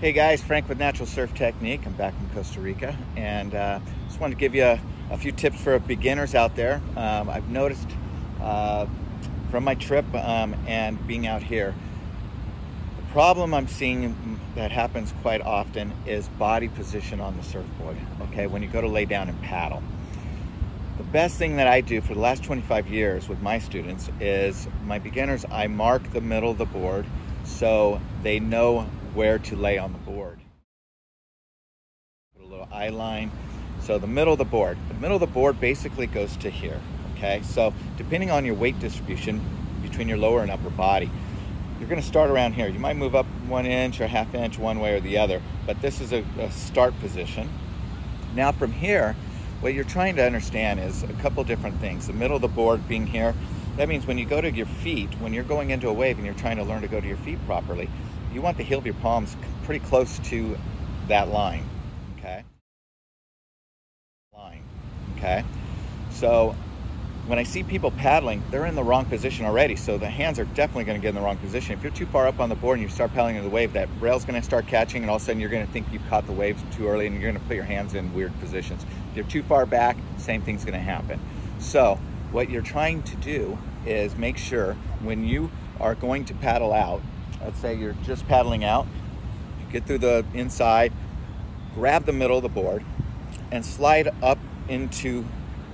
Hey guys, Frank with Natural Surf Technique. I'm back from Costa Rica, and just wanted to give you a few tips for beginners out there. I've noticed from my trip and being out here, the problem I'm seeing that happens quite often is body position on the surfboard, okay, when you go to lay down and paddle. The best thing that I do for the last 25 years with my students is my beginners, I mark the middle of the board so they know where to lay on the board. Put a little eye line. So the middle of the board basically goes to here, okay? So depending on your weight distribution between your lower and upper body, you're gonna start around here. You might move up 1 inch or ½ inch one way or the other, but this is a start position. Now from here, what you're trying to understand is a couple different things. The middle of the board being here, that means when you go to your feet, when you're going into a wave and you're trying to learn to go to your feet properly, you want the heel of your palms pretty close to that line, okay? So when I see people paddling, they're in the wrong position already, so the hands are definitely gonna get in the wrong position. If you're too far up on the board and you start paddling into the wave, that rail's gonna start catching, and all of a sudden you're gonna think you've caught the waves too early and you're gonna put your hands in weird positions. If you're too far back, same thing's gonna happen. So what you're trying to do is make sure when you are going to paddle out, let's say you're just paddling out, you get through the inside, grab the middle of the board and slide up into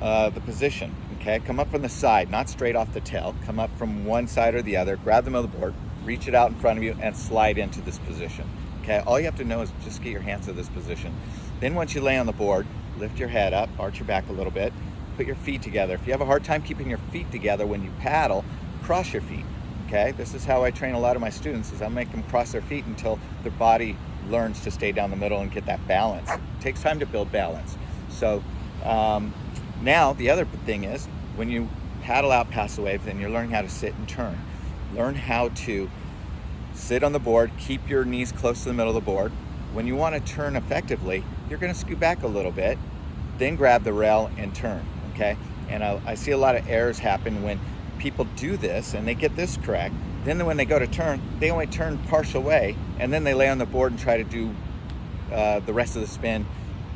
the position, okay? Come up from the side, not straight off the tail. Come up from one side or the other, grab the middle of the board, reach it out in front of you and slide into this position, okay? All you have to know is just get your hands to this position. Then once you lay on the board, lift your head up, arch your back a little bit, put your feet together. If you have a hard time keeping your feet together when you paddle, cross your feet. Okay, this is how I train a lot of my students, is I make them cross their feet until their body learns to stay down the middle and get that balance. It takes time to build balance. So now the other thing is when you paddle out past the wave, then you're learning how to sit and turn. Learn how to sit on the board, keep your knees close to the middle of the board. When you want to turn effectively, you're going to scoot back a little bit, then grab the rail and turn, okay? And I see a lot of errors happen when people do this and they get this correct. Then when they go to turn, they only turn partial way, and then they lay on the board and try to do the rest of the spin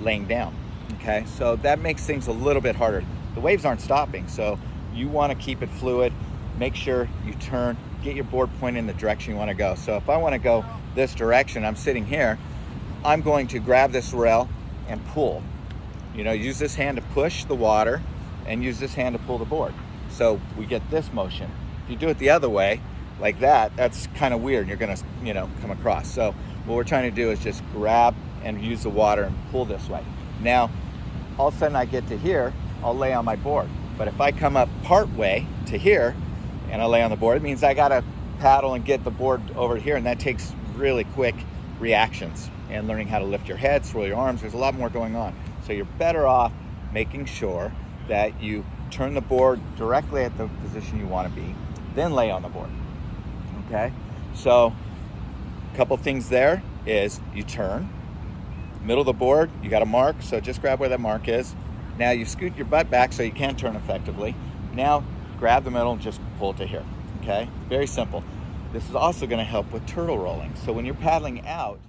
laying down, okay? So that makes things a little bit harder. The waves aren't stopping, so you want to keep it fluid. Make sure you turn, get your board pointed in the direction you want to go. So if I want to go this direction, I'm sitting here, I'm going to grab this rail and pull. You know, use this hand to push the water and use this hand to pull the board. So we get this motion. If you do it the other way, like that, that's kind of weird. You're gonna, come across. So what we're trying to do is just grab and use the water and pull this way. Now, all of a sudden I get to here, I'll lay on my board. But if I come up part way to here and I lay on the board, it means I gotta paddle and get the board over here, and that takes really quick reactions and learning how to lift your head, swirl your arms. There's a lot more going on. So you're better off making sure that you turn the board directly at the position you want to be, then lay on the board, okay? So a couple things there is you turn, middle of the board, you got a mark, so just grab where that mark is. Now you scoot your butt back so you can turn effectively. Now grab the middle and just pull it to here, okay? Very simple. This is also going to help with turtle rolling. So when you're paddling out,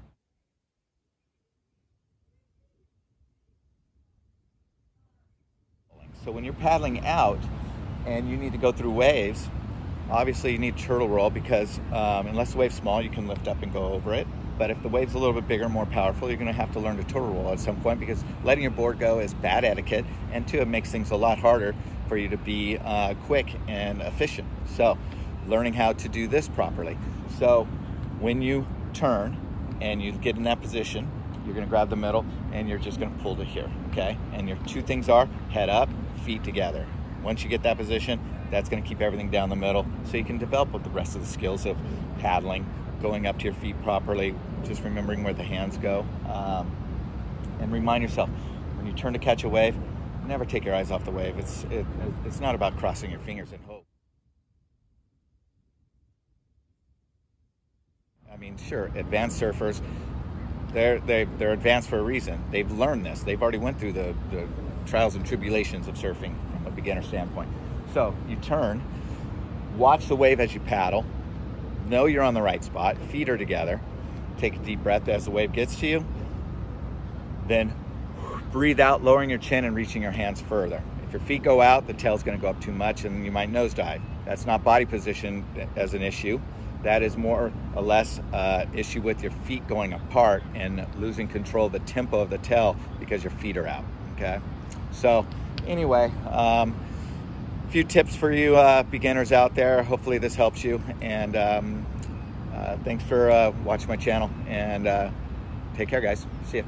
and you need to go through waves, obviously you need turtle roll because unless the wave's small, you can lift up and go over it. But if the wave's a little bit bigger, more powerful, you're going to have to learn to turtle roll at some point, because letting your board go is bad etiquette, and two, it makes things a lot harder for you to be quick and efficient. So learning how to do this properly. So when you turn and you get in that position, you're going to grab the middle and you're just going to pull to here, okay? And your two things are head up, feet together. Once you get that position, that's going to keep everything down the middle, so you can develop with the rest of the skills of paddling, going up to your feet properly, just remembering where the hands go. And remind yourself, when you turn to catch a wave, never take your eyes off the wave. It's not about crossing your fingers and hope. I mean, sure, advanced surfers, they're advanced for a reason. They've learned this. They've already went through the trials and tribulations of surfing from a beginner standpoint. So you turn, watch the wave as you paddle, know you're on the right spot, feet are together, take a deep breath as the wave gets to you. Then breathe out, lowering your chin and reaching your hands further. If your feet go out, the tail's going to go up too much and you might nosedive. That's not body position as an issue. That is more or less issue with your feet going apart and losing control of the tempo of the tail because your feet are out, okay? So anyway, a few tips for you beginners out there. Hopefully this helps you, and thanks for watching my channel, and take care, guys. See ya.